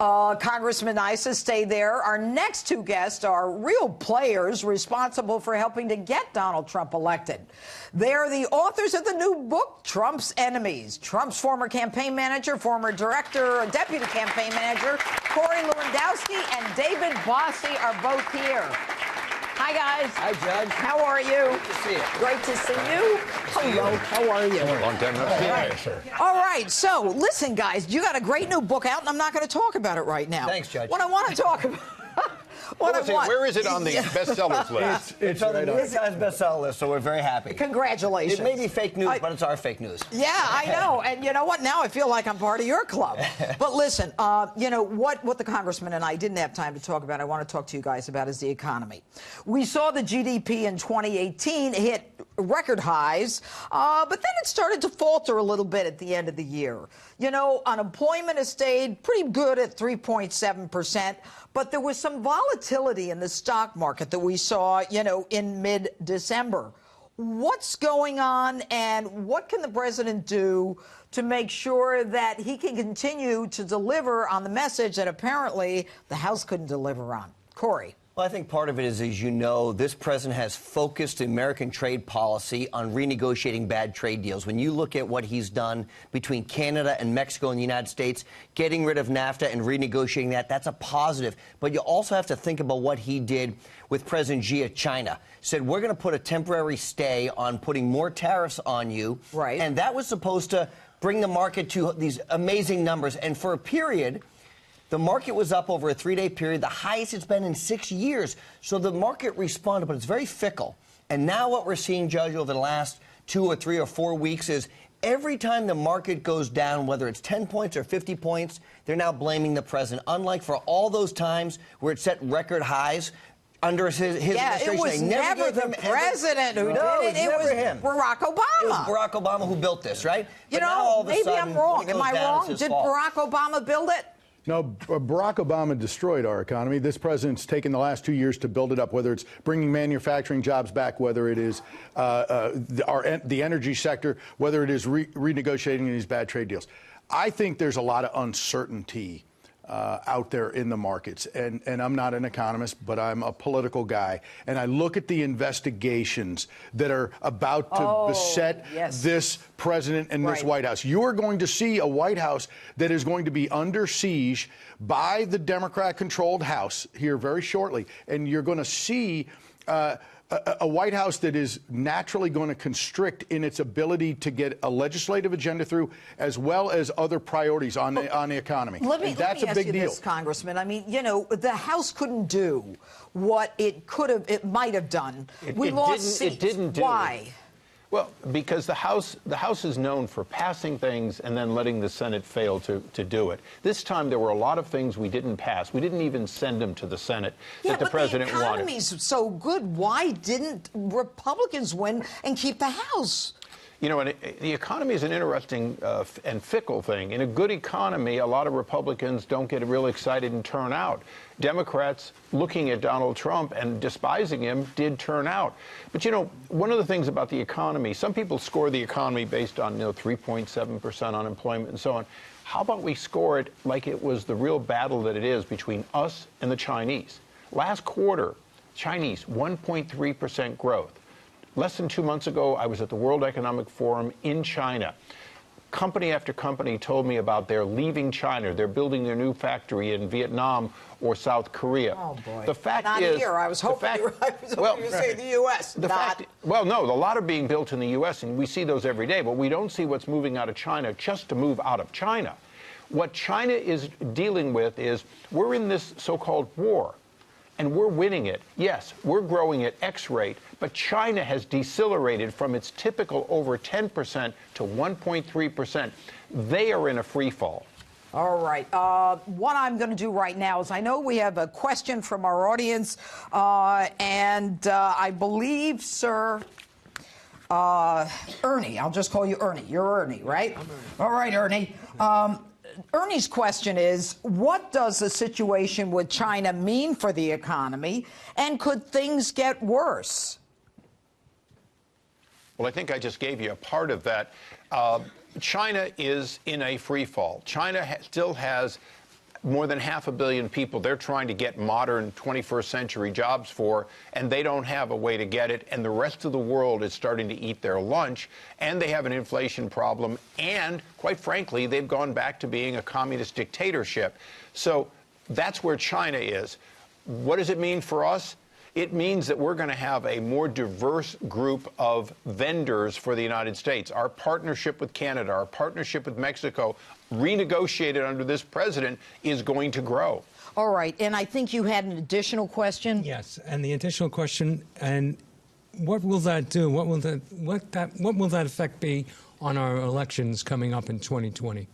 Congressman Issa, stay there. Our next two guests are real players responsible for helping to get Donald Trump elected. They're the authors of the new book, Trump's Enemies. Trump's former campaign manager, former director, deputy campaign manager, Corey Lewandowski and David Bossie are both here. Hi, guys. Hi, Judge. How are you? Great to see you. Great to see you. Hello. How are you? Long time no see. Right. Sir. All right. So, listen, guys, you got a great new book out, and I'm not going to talk about it right now. Thanks, Judge. What I want to talk about... Where is it on the bestsellers list? It's on the New York Times bestseller list, so we're very happy. Congratulations. It may be fake news, but it's our fake news. Yeah, I know. And you know what? Now I feel like I'm part of your club. But listen, you know, what the congressman and I didn't have time to talk about, I want to talk to you guys about is the economy. We saw the GDP in 2018 hit record highs, but then it started to falter a little bit at the end of the year. You know, unemployment has stayed pretty good at 3.7%, but there was some volatility in the stock market that we saw, you know, in mid-December. What's going on, and what can the president do to make sure that he can continue to deliver on the message that apparently the House couldn't deliver on? Corey. Well, I think part of it is, as you know, this president has focused American trade policy on renegotiating bad trade deals. When you look at what he's done between Canada and Mexico and the United States, getting rid of NAFTA and renegotiating that, that's a positive. But you also have to think about what he did with President Xi of China. Said, we're going to put a temporary stay on putting more tariffs on you. Right. And that was supposed to bring the market to these amazing numbers. And for a period, the market was up over a 3-day period, the highest it's been in 6 years. So the market responded, but it's very fickle. And now what we're seeing, Judge, over the last 2 or 3 or 4 weeks is every time the market goes down, whether it's 10 points or 50 points, they're now blaming the president. Unlike for all those times where it set record highs under his administration. It was never the president who did it. It was Barack Obama. It was Barack Obama who built this, right? You but know, now all of a maybe sudden, I'm wrong. Am I wrong? Did Barack Obama build it? No, Barack Obama destroyed our economy. This president's taken the last 2 years to build it up, whether it's bringing manufacturing jobs back, whether it is the energy sector, whether it is renegotiating these bad trade deals. I think there's a lot of uncertainty out there in the markets. And I'm not an economist, but I'm a political guy. And I look at the investigations that are about to beset this president and this White House. You are going to see a White House that is going to be under siege by the Democrat-controlled House here very shortly. And you're going to see a White House that is naturally going to constrict in its ability to get a legislative agenda through, as well as other priorities on the economy. Let me ask you this, Congressman. I mean, you know, the House couldn't do what it might have done. It didn't do. Why? Well, because the House is known for passing things and then letting the Senate fail to do it. This time there were a lot of things we didn't pass. We didn't even send them to the Senate that the president wanted. The economy's so good. Why didn't Republicans win and keep the House? You know, and the economy is an interesting and fickle thing. In a good economy, a lot of Republicans don't get real excited and turn out. Democrats, looking at Donald Trump and despising him, did turn out. But, you know, one of the things about the economy, some people score the economy based on, 3.7% unemployment and so on. How about we score it like it was the real battle that it is between us and the Chinese? Last quarter, Chinese, 1.3% growth. Less than 2 months ago, I was at the World Economic Forum in China. Company after company told me about their leaving China. They're building their new factory in Vietnam or South Korea. Oh, boy. The fact Not is, here. I was hoping you would say the U.S. Well, no, a lot are being built in the U.S., and we see those every day, but we don't see what's moving out of China just to move out of China. What China is dealing with is we're in this so-called war. And we're winning it. Yes, we're growing at X rate, but China has decelerated from its typical over 10% to 1.3%. They are in a free fall. All right. What I'm going to do right now is I know we have a question from our audience, and I believe, sir, Ernie, I'll just call you Ernie. You're Ernie, right? I'm Ernie. All right, Ernie. Ernie's question is, what does the situation with China mean for the economy, and could things get worse? Well, I think I just gave you a part of that. China is in a free fall. China still has more than 500 million people they're trying to get modern 21st century jobs for, and they don't have a way to get it, and the rest of the world is starting to eat their lunch, and they have an inflation problem, and quite frankly, they've gone back to being a communist dictatorship. So that's where China is. What does it mean for us? It means that we're going to have a more diverse group of vendors for the United States. Our partnership with Canada, our partnership with Mexico, renegotiated under this president, is going to grow. All right. And I think you had an additional question. Yes. And the additional question, and what will that do? What will that effect be on our elections coming up in 2020?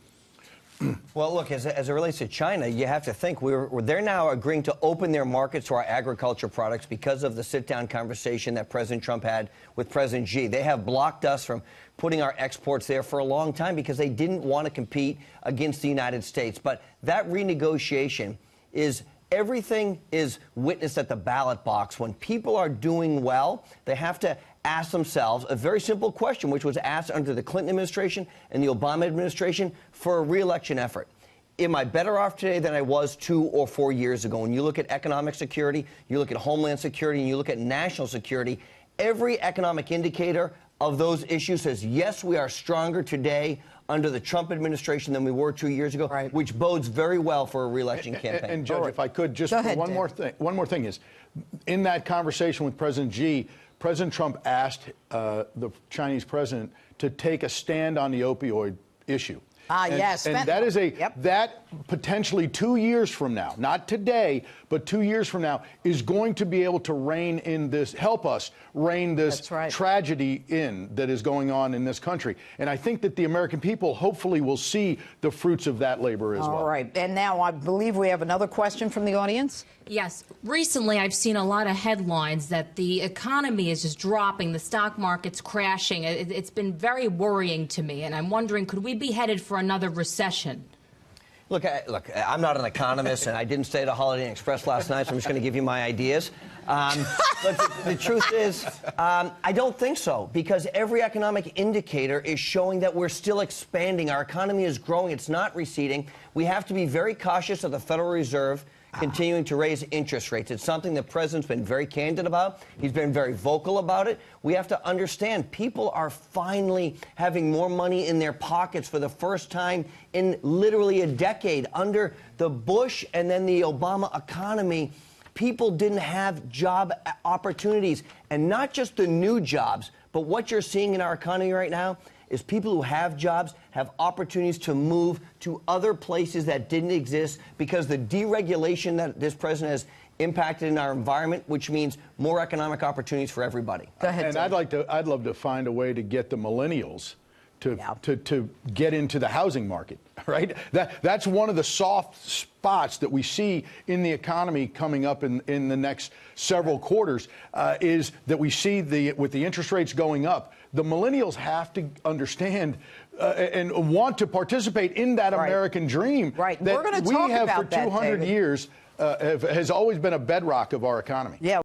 Well, look, as it relates to China, you have to think they're now agreeing to open their markets to our agriculture products because of the sit-down conversation that President Trump had with President Xi. They have blocked us from putting our exports there for a long time because they didn't want to compete against the United States. But that renegotiation is everything is witnessed at the ballot box. When people are doing well, they have to ask themselves a very simple question, which was asked under the Clinton administration and the Obama administration for a re-election effort. Am I better off today than I was 2 or 4 years ago? When you look at economic security, you look at homeland security, and you look at national security, every economic indicator of those issues says, yes, we are stronger today under the Trump administration than we were 2 years ago, right, which bodes very well for a re-election campaign. And Judge, if I could, just one more thing is, in that conversation with President Xi, President Trump asked the Chinese president to take a stand on the opioid issue. Yes. And that is that potentially 2 years from now, not today, but 2 years from now, is going to be able to help us rein this tragedy in that is going on in this country. And I think that the American people hopefully will see the fruits of that labor as well. All right. And now I believe we have another question from the audience. Yes. Recently, I've seen a lot of headlines that the economy is just dropping, the stock market's crashing. It's been very worrying to me, and I'm wondering, could we be headed for another recession? Look, I'm not an economist, and I didn't stay at a Holiday Inn Express last night, so I'm just going to give you my ideas. But the truth is, I don't think so, because every economic indicator is showing that we're still expanding. Our economy is growing. It's not receding. We have to be very cautious of the Federal Reserve continuing to raise interest rates. It's something the president's been very candid about. He's been very vocal about it. We have to understand people are finally having more money in their pockets for the first time in literally a decade. Under the Bush and then the Obama economy, people didn't have job opportunities, and not just the new jobs, but what you're seeing in our economy right now is people who have jobs have opportunities to move to other places that didn't exist because the deregulation that this president has impacted in our environment, which means more economic opportunities for everybody. Go ahead, and I'd love to find a way to get the millennials to get into the housing market, right? That's one of the soft spots that we see in the economy coming up in the next several quarters, is that we see with the interest rates going up, the millennials have to understand and want to participate in that American dream that we're going to talk about for 200 years has always been a bedrock of our economy. Yeah.